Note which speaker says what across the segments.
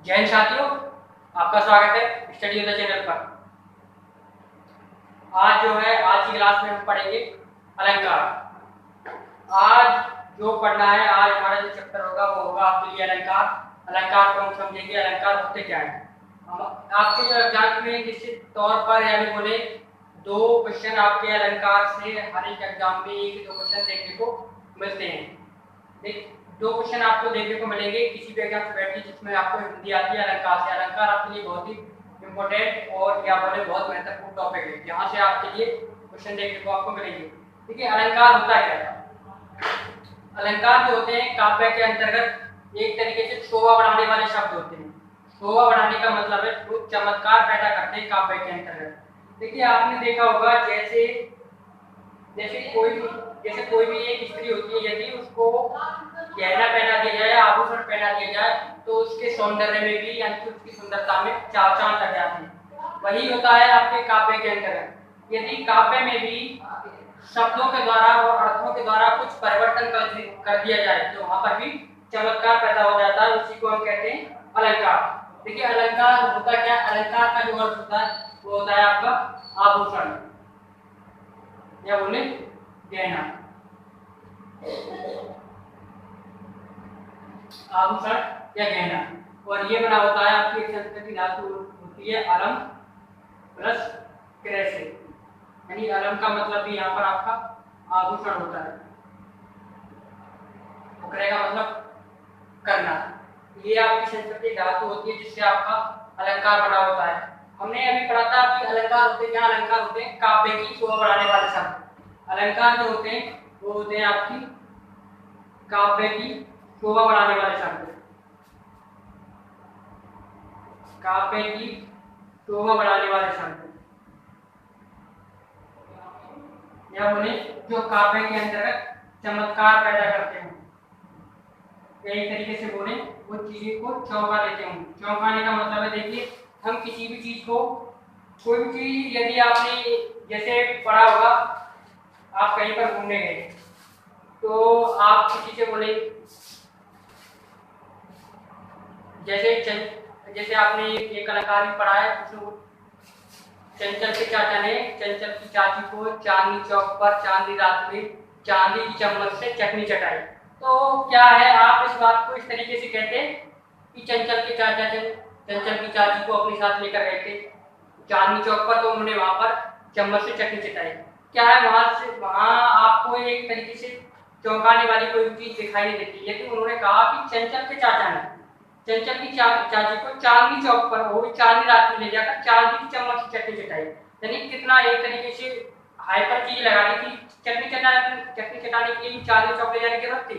Speaker 1: जय हिंद साथियों, आपका स्वागत है स्टडी विद द चैनल पर। आज की क्लास में हम पढ़ेंगे अलंकार। आज जो पढ़ना है, आज हमारा जो चैप्टर होगा वो होगा आपके लिए अलंकार। अलंकार को हम समझेंगे, अलंकार होते क्या है। आपके जो एग्जाम में निश्चित तौर पर यानी बोले 2 क्वेश्चन आपके अलंकार से हर एक एग्जाम में 1-2 क्वेश्चन देखने को मिलते हैं। 2 क्वेश्चन आपको देखने को मिलेंगे किसी भी एग्जाम से बैठिए जिसमें आपको हिंदी आती है अलंकार से। अलंकार आपके लिए बहुत ही इम्पोर्टेंट और क्या बोले बहुत महत्वपूर्ण टॉपिक है, जहाँ से आपके लिए क्वेश्चन देखने को आपको मिलेंगे। देखिए अलंकार होता क्या है। अलंकार जो होते हैं काव्य के अंतर्गत एक तरीके से शोभा बढ़ाने वाले शब्द होते हैं। शोभा बढ़ाने का मतलब है कुछ चमत्कार पैदा करते हैं काव्य के अंतर्गत। देखिए आपने देखा होगा जैसे जैसे कोई भी एक स्त्री होती है, यदि उसको गहना पहना दिया जाए, आभूषण पहना दिया जाए तो उसके सौंदर्य में भी यानी उसकी सुंदरता में चार चांद लग जाते हैं। वही होता है आपके काव्य के अंतर्गत। यदि काव्य में भी शब्दों के द्वारा और अर्थों के द्वारा कुछ परिवर्तन कर दिया जाए तो वहां पर भी चमत्कार पैदा हो जाता है। उसी को हम कहते हैं अलंकार। देखिए अलंकार होता क्या, अलंकार का जो अर्थ होता है वो होता है आपका आभूषण या बोले गहना। आभूषण या गहना, और ये बना होता है आपकी एक संस्कृत की धातु होती है अलम प्लस क्रय से, यानी अलम का मतलब भी यहाँ पर आपका आभूषण होता है, क्रय का मतलब करना। ये आपकी संस्कृत की धातु होती है जिससे आपका अलंकार बना होता है। हमने अभी पढ़ा था कि अलंकार होते क्या, अलंकार होते हैं काव्य की शोभा बढ़ाने वाले शब्द। अलंकार जो होते हैं वो होते हैं आपकी काव्य की शोभा बढ़ाने वाले शब्द। काव्य की शोभा बढ़ाने वाले शब्द या बोले जो काव्य के अंतर्गत चमत्कार पैदा करते हैं। एक तरीके से बोले वो चीज को चौंका देते हैं। चौंकाने का मतलब है, देखिए हम किसी भी चीज को, कोई भी चीज यदि आपने जैसे पढ़ा होगा, आप कहीं पर घूमने गए तो आप किसी से बोले, जैसे आपने एक कलाकार भी पढ़ा है, चंचल के चाचा ने चंचल की चाची को चांदनी चौक पर चांदनी रात में चांदी की चम्मच से चटनी चटाई। तो क्या है, आप इस बात को इस तरीके से कहते हैं कि चंचल के चाचा चंचल की चाची को अपने साथ लेकर गए थे चांदनी चौक पर, तो उन्होंने वहां पर चम्मच से चटनी चटाई। क्या है, वहां आपको एक तरीके से चौंकाने वाली कोई चीज दिखाई नहीं देती। यदि उन्होंने कहा कि चंचल के चाचा ने चंचल की चाची को चांदनी चौक पर, वो भी चांदनी रात में ले जाकर चांदी की चम्मच से चटनी चटाई, यानी कितना एक तरीके से हाइपर चीज लगा दी थी। चटनी चटाने के लिए चांदनी चौक ले जाने की जरूरत थी,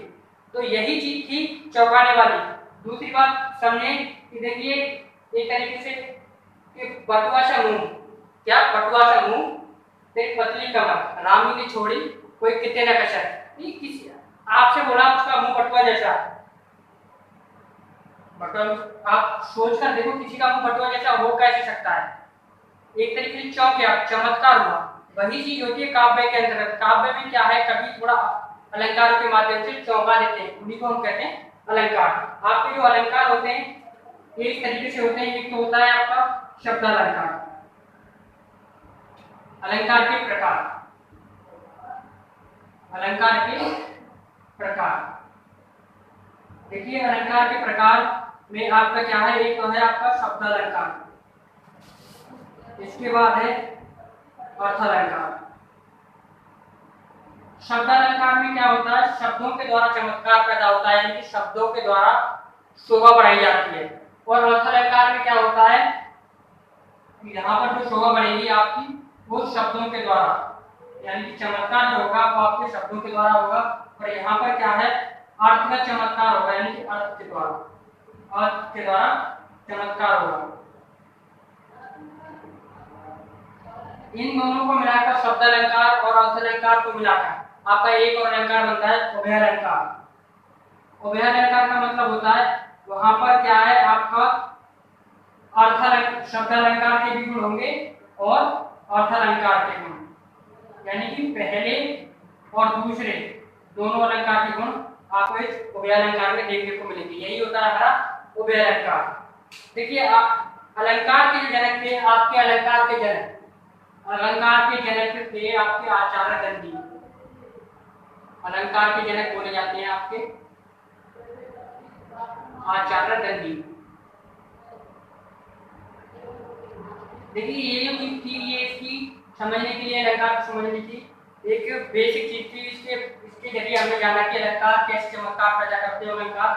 Speaker 1: तो यही चीज थी चौंकाने वाली। दूसरी बात समझे कि देखिए एक तरीके से कि बटुआ सा मुंह, क्या बटुआ सा मुंह तेरी पतली कमर रामी ने छोड़ी कोई कितने न कसर। किसी आपसे बोला उसका मुंह बटुआ जैसा, बटुआ आप सोच कर देखो किसी का मुंह बटुआ जैसा हो कैसे सकता है। एक तरीके से चौंक गया, चमत्कार हुआ। वही चीज होती है काव्य के अंतर्गत। काव्य में क्या है, कभी थोड़ा अलंकारों के माध्यम से चौंका देते हैं, उन्हीं को हम कहते हैं अलंकार। आपके जो अलंकार होते हैं एक तरीके से होते हैं, एक तो होता है आपका शब्द अलंकार। अलंकार के प्रकार, अलंकार के प्रकार, देखिए अलंकार के प्रकार में आपका क्या है, एक तो है आपका शब्द अलंकार, इसके बाद है अर्थ अलंकार। शब्द अलंकार में क्या होता है, शब्दों के द्वारा चमत्कार पैदा होता है, यानी कि शब्दों के द्वारा शोभा बढ़ाई जाती है। और अर्थ अलंकार में क्या होता है, यहाँ पर जो शोभा बढ़ेगी आपकी वो शब्दों के द्वारा, यानी कि चमत्कार जो होगा वो आपके शब्दों के द्वारा होगा। और यहाँ पर क्या है, अर्थ का चमत्कार होगा, यानी कि अर्थ के द्वारा चमत्कार होगा। इन दोनों को मिलाकर शब्द अलंकार और अर्थ अलंकार को मिलाकर आपका एक और अलंकार बनता है उभय अलंकार। उभय अलंकार का मतलब होता है वहां पर क्या है, आपका शब्द अलंकार के भी गुण होंगे और अर्थ अलंकार के गुण, यानी कि पहले और दूसरे दोनों अलंकार के गुण आपको इस उभय अलंकार में देखने को मिलेंगे। यही होता है हमारा उभय अलंकार। देखिए अलंकार के जो जनक थे आपके अलंकार के जनक थे आपके आचार्य दंडी। अलंकार के जनक बोले जाते हैं आपके आचार्य दंडी। देखिए ये जो चीज थी ये इसकी समझने के लिए अलंकार को समझनी थी, एक बेसिक चीज थी। इसके जरिए हमने जाना कि अलंकार कैसे चमत्कार पैदा करते हैं, अलंकार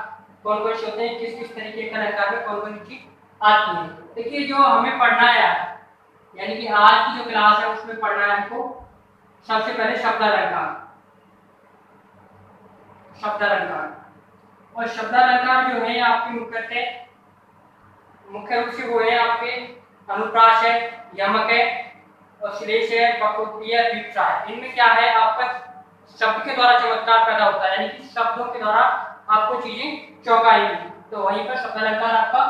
Speaker 1: कौन कौन से होते हैं, किस किस तरीके के अलंकार में कौन कौन सी चीज आती है। देखिए जो हमें पढ़ना है यानी कि आज की जो क्लास है उसमें पढ़ना है हमको सबसे पहले शब्दालंकार। और शब्दालंकार जो है आपके मुख्य रूप से वो है आपके अनुप्रास है, यमक है और श्लेष है, वक्रोक्ति है, विप्सा है। इनमें क्या है आपका शब्द के द्वारा चमत्कार पैदा होता है, यानी कि शब्दों के द्वारा आपको चीजें चौंकाएंगी, तो वहीं पर शब्दालंकार आपका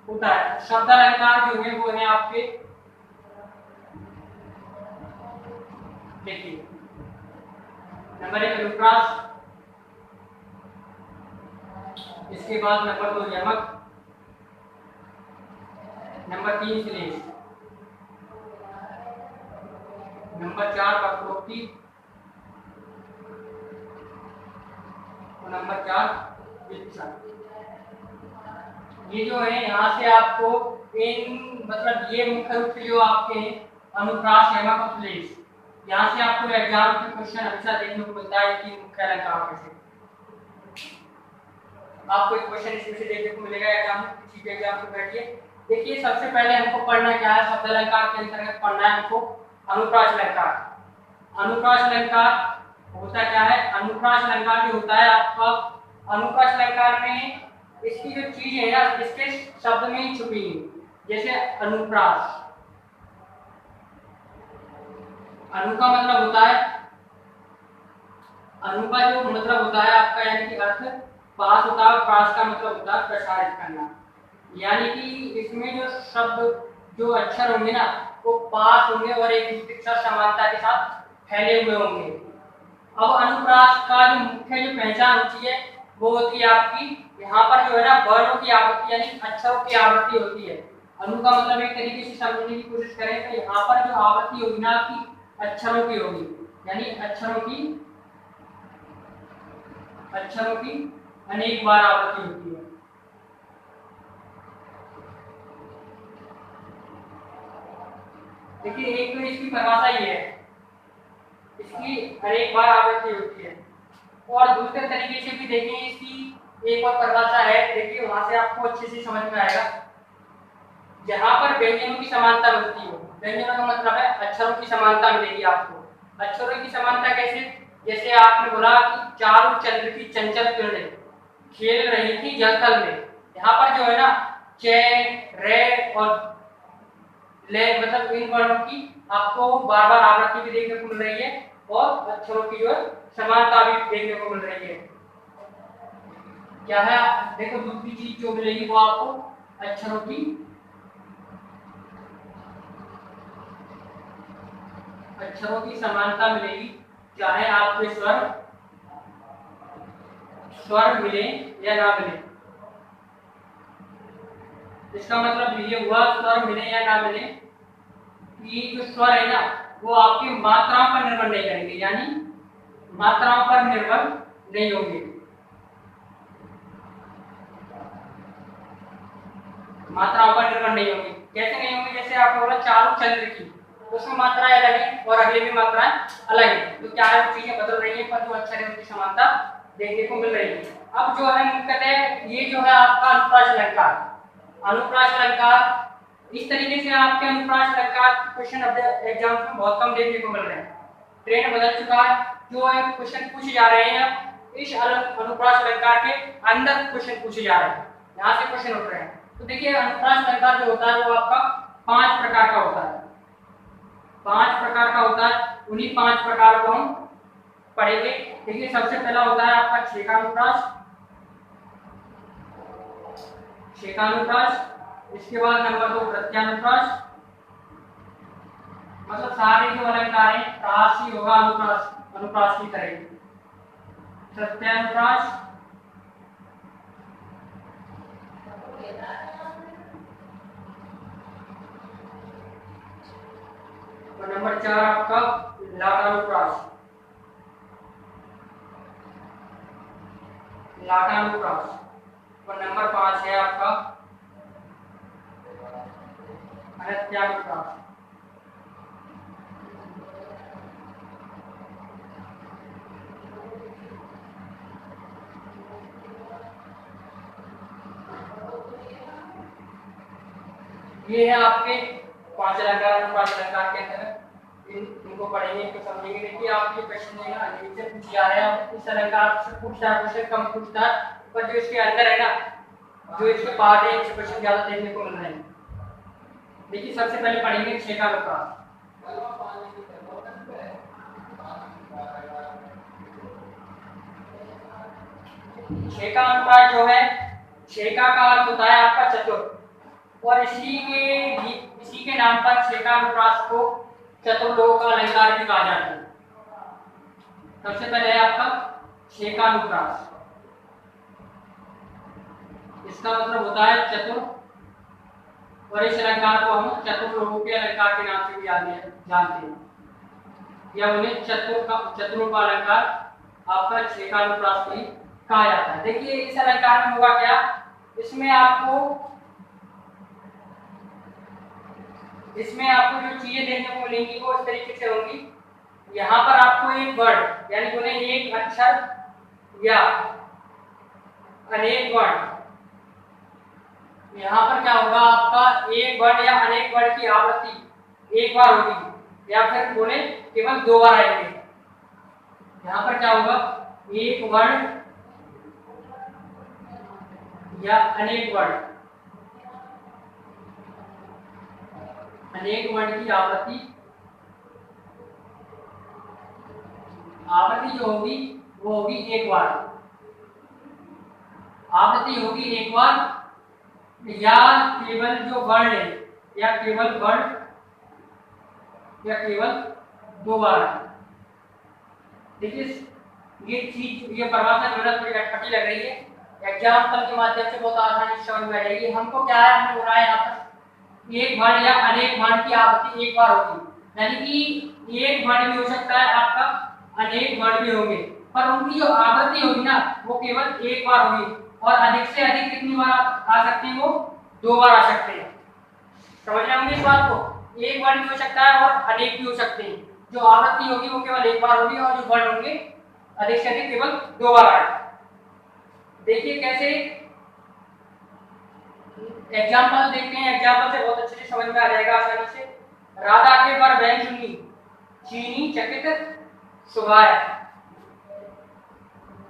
Speaker 1: होता है। शब्दालंकार जो है वो है आपके, देखिए नंबर 1 अनुप्रास, इसके बाद नंबर 2 यमक, नंबर 3 श्लेष, नंबर 4 वक्रोक्ति और नंबर 4 विप्सा। ये जो है यहाँ से आपको मतलब ये मुख्य रूप से जो आपके अनुप्रास, यमक और श्लेष, यहाँ से आपको एग्जाम के क्वेश्चन हमेशा देखने को मिलता है कि मुख्य अलंकार से आपको एक क्वेश्चन इसमें से देखने को मिलेगा एग्जाम में, किसी भी एग्जाम में बैठिए। देखिए सबसे पहले हमको पढ़ना क्या है, शब्दालंकार के अंतर्गत पढ़ना है हमको अनुप्रास अलंकार। अनुप्रास अलंकार होता क्या है, अनुप्रास अलंकार जो होता है आपका, अनुप्रास अलंकार में इसकी जो चीज है ना इसके शब्द में ही छुपी है। जैसे अनुप्रास, अनु का मतलब होता है, अनु का जो मतलब होता है आपका यानी कि अर्थ पास होता है, प्रास का मतलब होता है प्रसारित करना, यानी कि इसमें जो शब्द जो अक्षर होंगे ना वो पास होंगे और एक दूसरे के साथ समानता के साथ फैले हुए होंगे। अब अनुप्रास का जो मुख्य जो पहचान होती है वो होती है आपकी, यहाँ पर जो है ना वर्णों की आवृत्ति यानी अक्षरों की आवृत्ति होती है। अनु का मतलब एक तरीके से समझने की कोशिश करें तो यहाँ पर जो आवृत्ति होगी ना आपकी अक्षरों की होगी, यानी अक्षरों की अनेक बार आवृत्ति होती है। देखिए एक तो इसकी परिभाषा ये है, इसकी अनेक बार आवृत्ति होती है, और दूसरे तरीके से भी देखें इसकी एक और परिभाषा है, देखिए वहां से आपको अच्छे से समझ में आएगा। जहां पर व्यंजनों की समानता मिलती हो, व्यंजनों का मतलब है अक्षरों की समानता मिलेगी आपको। अक्षरों की समानता कैसे, जैसे आपने बोला कि चारु चंद्र की चंचल किरणें खेल रही थी जलतल में, यहाँ पर जो है ना च, रे और ले मतलब इन वर्णों की आपको बार बार आवृत्ति भी देखने को मिल रही है और अक्षरों की जो समानता भी देखने को मिल रही है। क्या है देखो दूसरी चीज जो मिलेगी वो आपको अक्षरों की समानता मिलेगी, चाहे आपके स्वर मिले या ना मिले। इसका मतलब ये हुआ स्वर मिले या ना मिले कि जो स्वर है ना वो आपकी मात्राओं पर निर्भर नहीं करेंगे, यानी मात्राओं पर निर्भर नहीं होंगे। मात्राओं पर निर्भर नहीं होंगे, कैसे नहीं होंगे, जैसे आपने बोला चारु चंद्र की, तो उसमें मात्राएं अलग है और अगले भी मात्राएं अलग है, तो क्या है वो चीजें बदल रही है पर जो अक्षर है उनकी समानता देखने को मिल रही है। अब जो है मुख्यतः ये जो है आपका अनुप्रास अलंकार। अनुप्रास अलंकार इस तरीके से आपके अनुप्रास अलंकार क्वेश्चन अब एग्जाम्स में बहुत कम देखने को मिल रहे हैं, ट्रेंड बदल चुका है। जो है क्वेश्चन पूछे जा रहे हैं इस अनुप्रास अलंकार के अंदर क्वेश्चन पूछे जा रहे हैं, यहाँ से क्वेश्चन उठ रहे हैं। तो देखिए अनुप्रास अलंकार जो होता है वो आपका 5 प्रकार का होता है, 5 प्रकार का होता है। उन्हीं 5 प्रकार को हम पढ़ेंगे। देखिए सबसे पहला होता है आपका छेकानुप्रास, इसके बाद नंबर 2 प्रत्यानुप्रास, मतलब सारे जो अलंकार हैं प्रास ही होगा अनुप्रास की तरह। प्रत्यानुप्रास, और नंबर 4 आपका लाटानुप्रास। और नंबर 5 है आपका अनत्यानुप्रास। ये है आपके 5 अलंकार। 5 अलंकार के अंदर इनको पढ़ेंगे, इनको समझेंगे। देखिए आप ये क्वेश्चन है ना, ये पूछ जा रहे हैं, इस अलंकार से पूछता है, क्वेश्चन कम पूछता है, पर जो इसके अंदर है ना, जो इसके पार्ट है, इसके क्वेश्चन ज्यादा देखने को मिल रहे हैं। देखिए सबसे पहले पढ़ेंगे छेकानुप्रास। छेकानुप्रास जो है, छेका का अर्थ होता है आपका चतुर, और इसी के नाम पर छेकानुप्रास को चतुर्लोक का अलंकार भी कहा जाता है। सबसे पहले है आपका छेकानुप्रास, इसका मतलब होता है चतुर, और इस अलंकार को हम चतुर्लोकों के अलंकार के नाम से भी जानते हैं, या उन्हें चतुरों का अलंकार आपका छेकानुप्रास भी कहा जाता है। देखिए इस अलंकार में होगा क्या, इसमें आपको जो चीजें देखने को मिलेंगी वो इस तरीके से होंगी। यहाँ पर आपको एक वर्ड यानी बोले एक अक्षर या अनेक वर्ड, यहाँ पर क्या होगा आपका एक वर्ड या अनेक वर्ड की आवृत्ति एक बार होगी, या फिर बोले केवल 2 बार आएंगे। यहाँ पर क्या होगा, एक वर्ड या अनेक वर्ड, अनेक वर्ड की आवृत्ति जो होगी वो होगी एक बार, आवृत्ति होगी एक बार, या केवल जो वर्ड है, या केवल वर्ड, या केवल 2 बार। देखिए ये चीज, ये परिभाषा जो है थोड़ी अटपटी लग रही है, एग्जाम्पल के माध्यम से बहुत आसानी से समझ में आ जाएगी। हमको क्या है, हमने बोला है यहाँ पर एक वर्ड या अनेक वर्ड की आवृत्ति एक बार होगी, यानी कि एक वर्ड भी हो सकता है आपका, अनेक वर्ड भी होंगे, पर उनकी जो आवृत्ति होगी ना वो केवल एक बार होगी, और अधिक से अधिक कितनी बार आ सकते हैं, वो 2 बार आ सकते हैं। समझ रहे होंगे इस बात को, एक वर्ड भी हो सकता है और अनेक भी हो सकते हैं। जो आवृत्ति होगी वो केवल एक बार होगी, और जो वर्ड होंगे अधिक से अधिक केवल 2 बार आए। देखिए कैसे, एग्जाम्पल देखते हैं, एग्जाम्पल से बहुत अच्छे से समझ में आ जाएगा आसानी से। राधा के बर बहन सुनी, चीनी चकित सुगाय।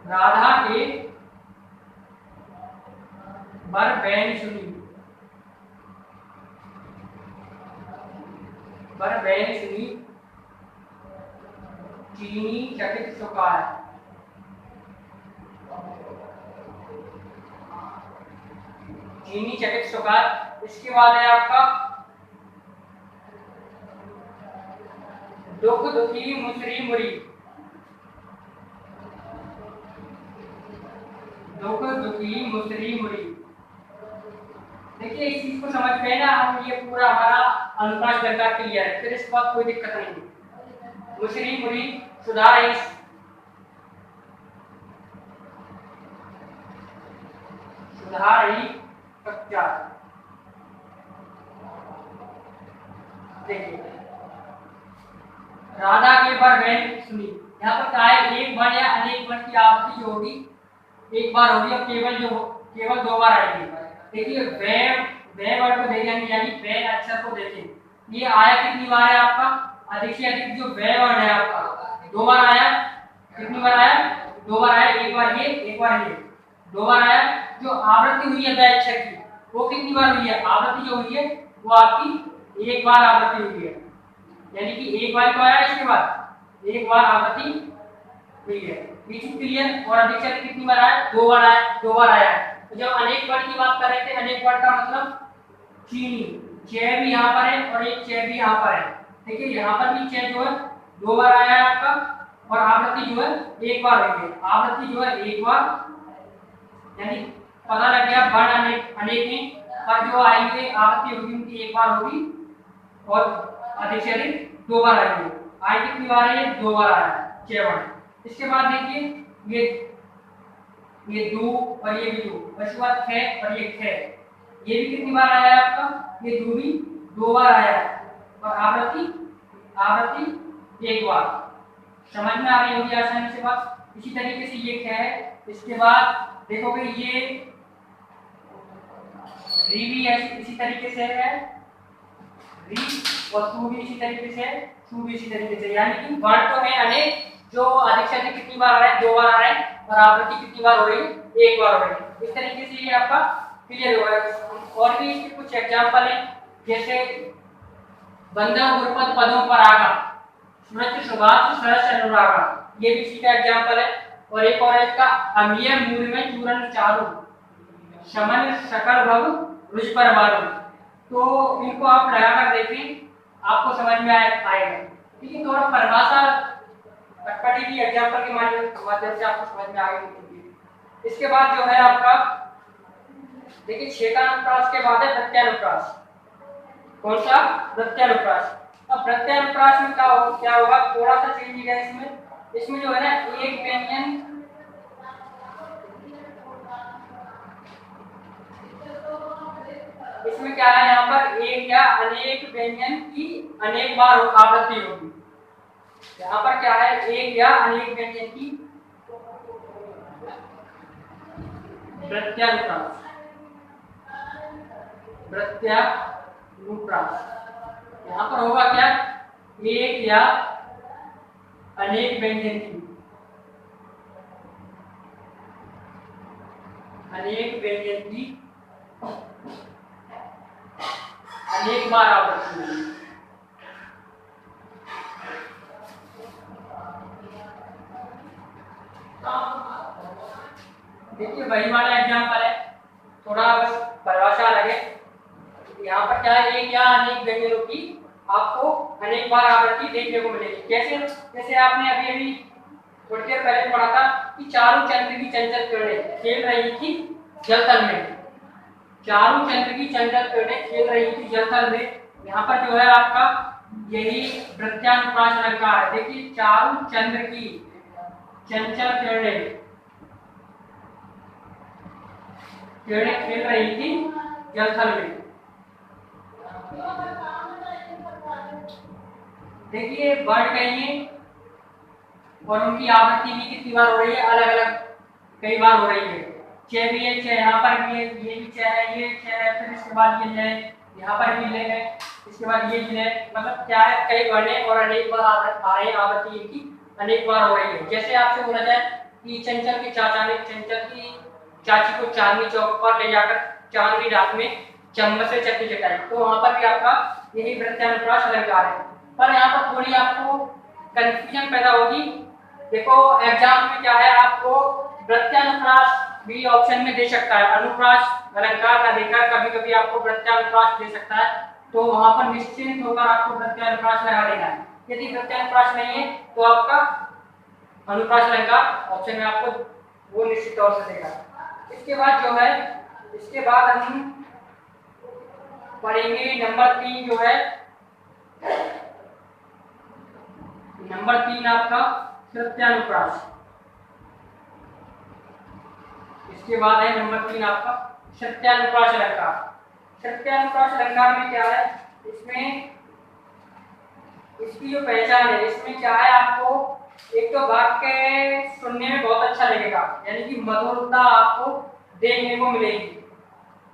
Speaker 1: राधा के बर बहन सुनी, बर बहन सुनी, चीनी चकित सुगाय। चीनी चकित सुगाय। इसके बाद है आपका दुख दुखी मुसरी मुरी, दुख दुखी मुसरी मुरी। देखिए इस चीज को समझ गए ना हम, ये पूरा हमारा अनुप्रास अलंकार क्लियर है, फिर इसके बाद कोई दिक्कत नहीं है। मुसरी मुरी सुधार, सुधार ही कच्चा। देखिए राधा के बर बहन सुनी, यहाँ पर क्या है, एक बार या अनेक बार की आवृत्ति जो होगी एक बार होगी, और केवल 2 बार आएगी। देखिए वे वर्ड को देखेंगे, यानी वे अक्षर को देखें, ये आया कितनी बार है आपका, अधिक से अधिक जो वे वर्ड है आपका 2 बार आया। कितनी बार आया, 2 बार आया, एक बार ये, एक बार ये, 2 बार आया। जो आवृत्ति हुई है वे अक्षर की वो कितनी बार हुई है, आवृत्ति जो हुई है वो आपकी एक बार आवृत्ति हुई है, यानी कि एक बार को आया, इसके बाद एक बार आवृत्ति हुई है। ये चीज क्लियर। और अधिक से अधिक कितनी बार आया, 2 बार आया, 2 बार आया। तो जब अनेक वर्ड की बात कर रहे थे, अनेक वर्ड का मतलब चीनी, चे भी यहाँ पर है और एक चे भी यहाँ पर है। देखिए यहाँ पर भी चे जो है 2 बार आया है आपका, और आवृत्ति जो है एक बार हुई है। आवृत्ति जो है एक बार, यानी पता लग गया वर्ण अनेक हैं, पर जो आएंगे आवृत्ति होगी उनकी एक बार होगी, और अधिक से अधिक 2 बार आई है। आई कितनी बार है? 2 बार आया है, 6 बार। इसके बाद देखिए ये 2 और ये भी 2, उसके बाद 6 और ये 6, ये भी कितनी बार आया है आपका? ये 2 भी 2 बार आया है, और आवृत्ति 1 बार। समझ में आ रही होगी आसानी से बात। इसी तरीके से ये 6 है। इसके बाद देखोगे ये री भी इसी तरीके से है, री, और टू भी इसी तरीके से, टू भी इसी तरीके से। यानी कि वर्ण तो है अनेक, जो अधिक से अधिक कितनी बार आ रहा है? 2 बार आ रहा है, और आवृत्ति कितनी बार हो रही है? 1 बार हो रही है। इस तरीके से ये आपका क्लियर होगा। और भी इसके कुछ एग्जांपल है, जैसे बंधन गुरुपद पदों पर आगा, स्मृति सुभाष सरस अनुरागा, ये भी इसी का एग्जांपल है। और एक और है इसका, अमीय मूल में चूरण चारू, समन सकल भव रुच पर मारू। तो इनको आप लगाकर देखें, आपको समझ में आएगा। ठीक है, थोड़ा परिभाषा कटपटी भी एग्जांपल के माध्यम से आपको समझ में आ गई। इसके बाद जो है आपका देखिए 6 का अनुप्रास के बाद है प्रत्यानुप्रास। कौन सा? प्रत्यानुप्रास। अब प्रत्यानुप्रास में क्या होगा? थोड़ा सा चेंज है इसमें जो है ना, एक व्यंजन इसमें क्या है, यहाँ पर एक या अनेक व्यंजन की अनेक बार आवृत्ति होगी। यहाँ पर क्या है, एक या अनेक व्यंजन की प्रत्यानुप्रास। यहाँ पर होगा क्या, एक या अनेक व्यंजन की अनेक बार आवृत्ति होगी। देखिए वही वाला एग्जांपल है, थोड़ा बस परिभाषा अलग है। यहाँ पर क्या है, एक या अनेक व्यंजनों की आपको अनेक बार आवृत्ति देखने को मिलेगी। कैसे? जैसे आपने अभी थोड़ी देर पहले पढ़ा था कि चारों चंद्र की चंचल किरणें खेल रही थी जलतल में। चारों चंद्र की चंचल किरणें खेल रही थी जलतल में। यहाँ पर जो है आपका यही प्रत्यानुप्रास अलंकार है। देखिए चारों चंद्र की चंचल किरणें खेल रही थी जलथल में। देखिए वर्ड कहिए, और उनकी आवृत्ति भी कितनी बार हो रही है? अलग अलग कई बार हो रही है। 6 भी है, 6 यहाँ पर भी है, ये भी 6 है, ये 6 है, फिर इसके बाद ये है, यहाँ पर भी है, इसके बाद ये है। मतलब क्या है, कई वर्ण और अनेक बार आवृत्ति इनकी अनेक बार हो रही है। जैसे आपसे बोला जाए कि चंचल के चाचा ने चंचल की चाची को चांदनी चौक पर ले जाकर चांदनी रात में चम्मच से चटनी चटाई, तो वहां पर भी आपका यही प्रत्यानुप्रास अलंकार है। पर यहाँ पर थोड़ी आपको कंफ्यूजन पैदा होगी। देखो एग्जाम में क्या है, आपको प्रत्यानुप्रास भी ऑप्शन में दे सकता है, अनुप्रास अलंकार ना देकर कभी कभी आपको प्रत्यानुप्रास दे सकता है। तो वहां पर निश्चिंत होकर आपको प्रत्यानुप्रास लगा देना है। यदि प्रत्यानुप्रास नहीं है तो आपका अनुप्रास अलंकार ऑप्शन में आपको वो निश्चित तौर से देगा। इसके बाद जो है, इसके बाद हम पढ़ेंगे नंबर 3 जो है, नंबर 3 आपका प्रत्यानुप्रास। इसके बाद है नंबर 3 आपका सत्यानुप्रास अलंकार। सत्यानुप्रास अलंकार में क्या है, इसमें इसकी जो पहचान है, इसमें क्या है, आपको एक तो वाक्य सुनने में बहुत अच्छा लगेगा, यानी कि मधुरता आपको देखने को मिलेगी।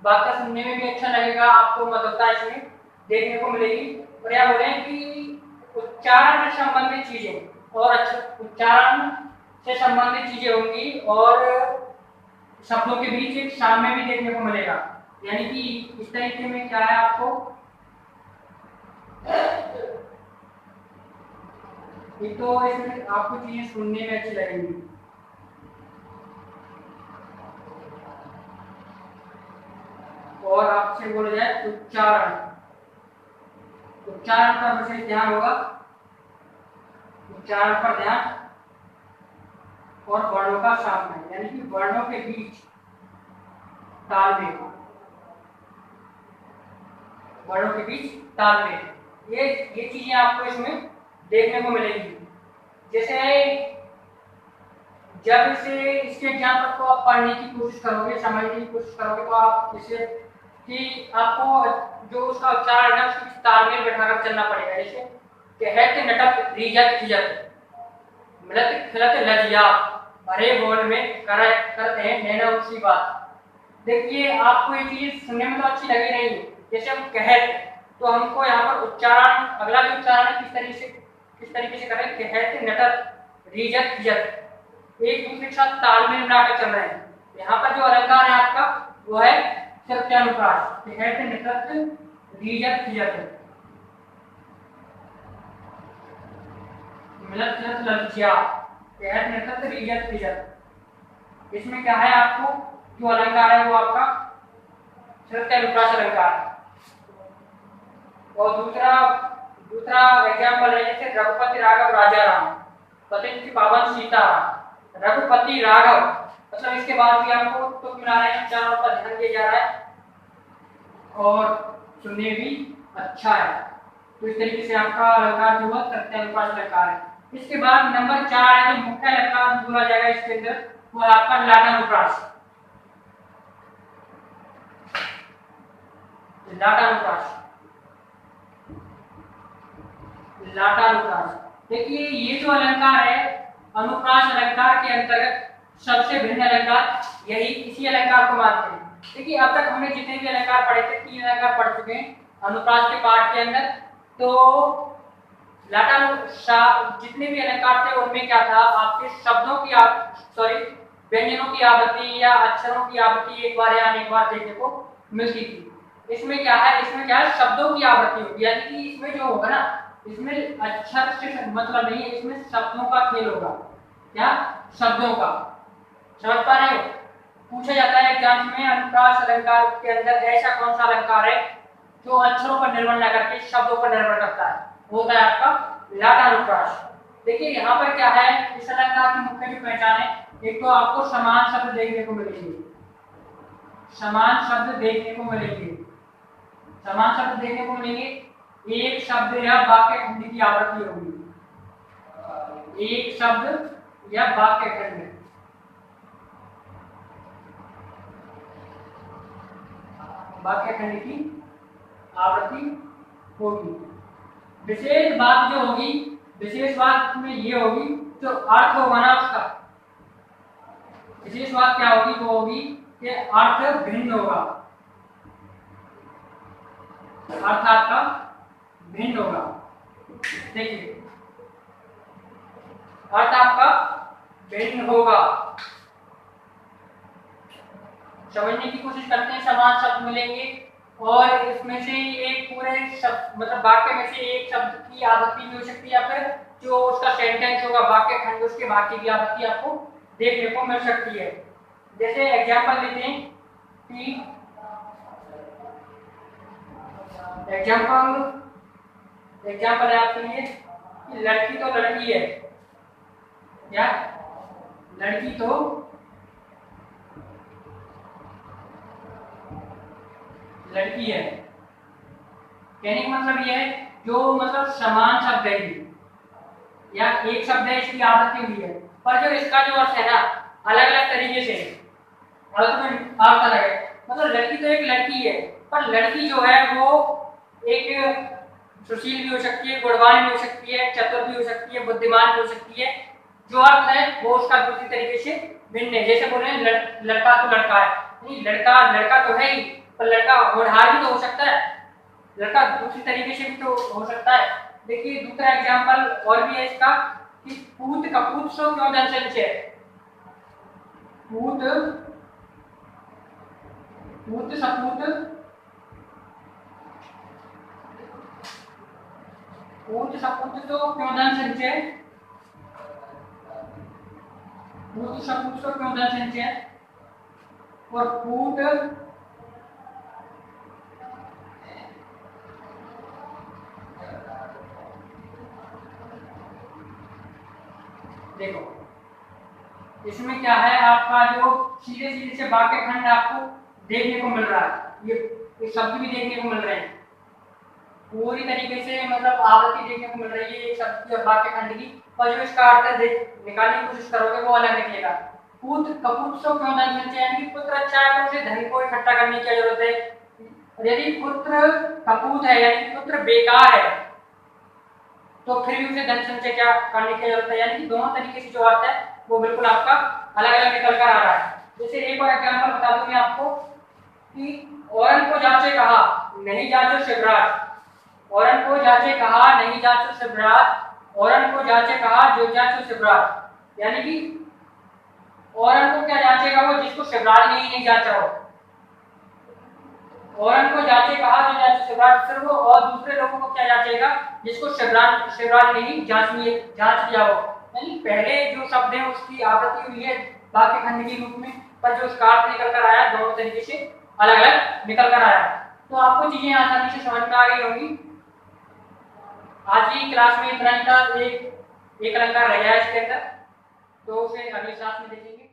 Speaker 1: वाक्य सुनने में भी अच्छा लगेगा, आपको मधुरता इसमें देखने को मिलेगी। और यह बोले कि उच्चारण से संबंधित चीजें और उच्चारण से संबंधित चीजें होंगी, और शब्दों के बीच एक साम्य भी देखने को मिलेगा। यानी कि इस तरीके में क्या है, आपको एक तो इसमें आपको चीजें सुनने में अच्छी लगेंगी, और आपसे बोला जाए उच्चारण पर विशेष ध्यान होगा, उच्चारण पर ध्यान, और वर्णों का सामना, यानी कि वर्णों के बीच तालमेल, वर्णों के बीच तालमेल। ये चीजें आपको इसमें देखने को मिलेंगी। जैसे जब इसके एग्जाम्पल को आप पढ़ने की कोशिश करोगे, समझने की कोशिश करोगे, तो आप इसे कि आपको जो उसका उच्चारण है उसकी तालमेल बैठाकर चलना पड़ेगा। जैसे कहत नटत रीजत खिजत मृत खिलत लजिया भरे बोल में करते हैं नैना उसी बात। देखिए आपको ये चीज सुनने में तो अच्छी लगी नहीं, जैसे हम कहत तो हमको यहाँ पर उच्चारण, अगला जो उच्चारण है किस तरीके से करें, कहत नटत रीजत खिजत, एक दूसरे के साथ तालमेल बनाकर चल रहे हैं। यहाँ पर जो अलंकार है आपका वो है सत्यानुप्रास, कहत नटत रीजत खिजत मिलत खिलत लज्जा, कहत नटत रीजत खिजत। इसमें क्या है, आपको जो अलंकार है वो आपका सत्यानुप्रास अलंकार है। और दूसरा एग्जाम्पल है जैसे रघुपति राघव राजा राम, पतित पावन सीता राम। रघुपति राघव मतलब इसके बाद भी आपको तो मिला रहे हैं, चारों पर ध्यान दिया जा रहा है और सुनने भी अच्छा है। तो इस तरीके से आपका अलंकार जो है सत्यानुप्रास अलंकार है। इसके बाद नंबर 4 है जो मुख्य अलंकार बोला जाएगा इसके अंदर, वो है आपका लाटानुप्रास। लाटानुप्रास देखिए ये जो अलंकार है अनुप्रास अलंकार के अंतर्गत सबसे भिन्न अलंकार यही इसी अलंकार को मानते हैं। देखिए अब तक हमने जितने भी अलंकार पढ़े थे, 3 अलंकार पढ़ चुके हैं अनुप्रास के पाठ के अंदर। तो जितने भी अलंकार थे उनमें क्या था, आपके शब्दों की व्यंजनों की आवृत्ति या अक्षरों की आवृत्ति एक बार या अनेक बार देखने को मिलती थी। इसमें क्या है शब्दों की आवृत्ति होगी, यानी कि इसमें जो होगा ना, इसमें अक्षर से मतलब नहीं है, इसमें शब्दों का खेल होगा। क्या शब्दों का, समझ पा रहे हो? पूछा जाता है एग्जाम में अनुप्रास अलंकार के अंदर ऐसा कौन सा अलंकार है जो अक्षरों पर निर्भर न करके शब्दों पर निर्भर करता है, वो होता है आपका लाटानुप्रास। देखिए यहाँ पर क्या है, इस अलंकार की मुख्य जो पहचान है, एक तो आपको समान शब्द देखने को मिलेंगे, समान शब्द देखने को मिलेंगे। एक शब्द या वाक्य खंड की आवृत्ति होगी, एक शब्द या वाक्य खंड, वाक्य खंड की आवृत्ति होगी। विशेष बात में ये होगी जो अर्थ होगा ना उसका, विशेष बात क्या होगी, वो होगी कि अर्थ भिन्न होगा, अर्थ आपका भिन्न होगा। देखिए अर्थ आपका भिन्न होगा, समझने की कोशिश करते हैं। समान शब्द मिलेंगे और इसमें से एक पूरे शब्द मतलब वाक्य में से एक शब्द की आवृत्ति भी हो सकती है, या फिर जो उसका सेंटेंस होगा वाक्य खंड उसके वाक्य की आवृत्ति आपको देखने को मिल सकती है। जैसे एग्जाम्पल लेते हैं कि एग्जाम्पल है आपके लिए कि लड़की तो लड़की है, क्या लड़की तो लड़की है, कहने का मतलब ये है जो मतलब समान शब्द है या एक शब्द है इसकी आवृत्ति हुई है, पर जो इसका जो अर्थ है ना अलग अलग तरीके से अर्थ अलग है। मतलब लड़की तो एक लड़की है, पर लड़की जो है वो एक सुशील भी हो सकती है, गुणवान भी हो सकती है, चतुर भी हो सकती है, बुद्धिमान भी हो सकती है। जो अर्थ है वो उसका दूसरी तरीके से भिन्न है। जैसे बोल रहे हैं लड़का तो लड़का है, नहीं लड़का तो है ही, पर लड़का होनहार भी तो हो सकता है, लड़का दूसरी तरीके से भी तो हो सकता है। देखिए दूसरा एग्जांपल और भी है इसका कि पूत कपूत सो क्यों दर्शन है, पूत सपूत पूत सपूत तो क्यों धन संचय, पूत सपूत तो क्यों धन संचय, और पूत देखो इसमें क्या है, आपका जो सीधे सीधे से वाक्य खंड आपको देखने को मिल रहा है, ये शब्द भी देखने को मिल रहे हैं, पूरी तरीके से मतलब आवृत्ति देखने को मिल रही है एक शब्द की और वाक्य खंड की, और जो इसका अर्थ निकालने की कोशिश करोगे वो अलग निकलेगा। पुत्र कपूत सो क्यों धन संचय, यानी कि पुत्र अच्छा है तो उसे धन को इकट्ठा करने की जरूरत है। और यदि पुत्र कपूत है यानी कि पुत्र बेकार है तो फिर भी उसे धन संचय क्या करने की जरूरत है। यानी कि दोनों तरीके से जो अर्थ है वो बिल्कुल आपका अलग अलग निकल कर आ रहा है। जैसे एक और एग्जाम्पल बता दूं मैं आपको कि औरन को जांचे कहा नहीं जांचो शिवराज, औरन को जांचे कहा नहीं जांचो शिवराज, औरन को जांचे कहा जो जांचो शिवराज। यानी कि औरन को क्या जांचेगा वो जिसको शिवराज ने ही नहीं जांचा हो, औरन को जांचे कहा जो जांचो शिवराज, फिर वो और दूसरे लोगों को क्या जांचेगा जिसको शिवराज ने ही जांच लिया हो। यानी पहले जो शब्द है उसकी आवृत्ति हुई है वाक्य खंड के रूप में, पर जो उसका अर्थ निकल कर आया दोनों तरीके से अलग अलग निकल कर आया। तो आपको चीजें आसानी से समझ में आ गई होंगी। आज की क्लास में इतना ही था, एक अलंकार रह गया इसके अंदर, तो उसे अगली क्लास में देखेंगे।